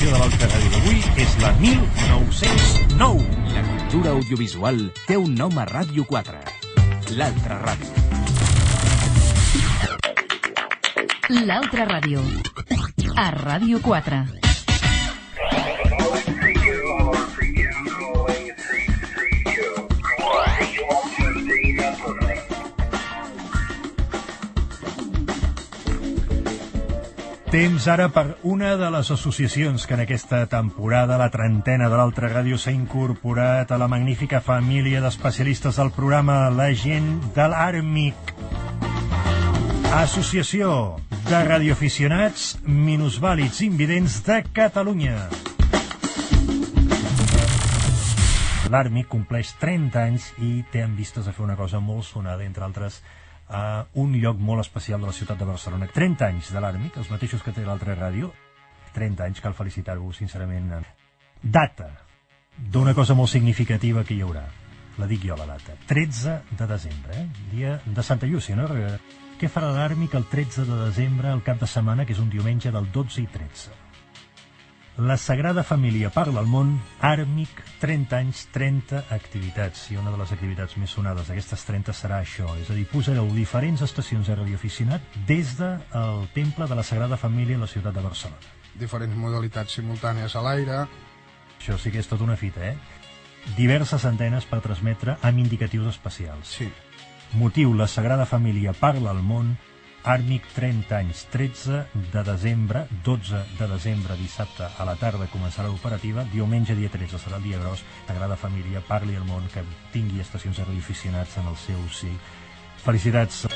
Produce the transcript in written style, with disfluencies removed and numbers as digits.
programació de l'Altra Ràdio d'avui és la 1909. La cultura audiovisual té un nom a Ràdio 4. L'Altra Ràdio. L'Altra Ràdio. A Ràdio 4. Temps ara per una de les associacions que en aquesta temporada, la trentena de l'Altra Ràdio, s'ha incorporat a la magnífica família d'especialistes del programa, la gent de l'Àrmic. Associació de radioaficionats minusvàlids invidents de Catalunya. L'Àrmic compleix 30 anys i té en vistes a fer una cosa molt sonada, entre altres, a un lloc molt especial de la ciutat de Barcelona. 30 anys de l'Àrmic, els mateixos que té l'Altra Ràdio. 30 anys, cal felicitar-vos, sincerament. Data d'una cosa molt significativa que hi haurà. La dic jo, la data. 13 de desembre, dia de Santa Llúcia, no? Què farà l'Àrmic el 13 de desembre, el cap de setmana, que és un diumenge del 12 i 13? La Sagrada Família parla al món, Àrmic, 30 anys, 30 activitats. I una de les activitats més sonades d'aquestes 30 serà això, és a dir, posareu diferents estacions de radioaficionat des del Temple de la Sagrada Família a la ciutat de Barcelona. Diferents modalitats simultànies a l'aire. Això sí que és tota una fita, eh? Diverses antenes per transmetre amb indicatius especials. Sí. Motiu, la Sagrada Família parla al món, Àrmic, 30 anys, 13 de desembre, 12 de desembre, dissabte a la tarda començarà l'operativa, diumenge dia 13 serà el dia gros, Sagrada Família parli al món, que tingui estacions de radioaficionats en el seu sí. Felicitats.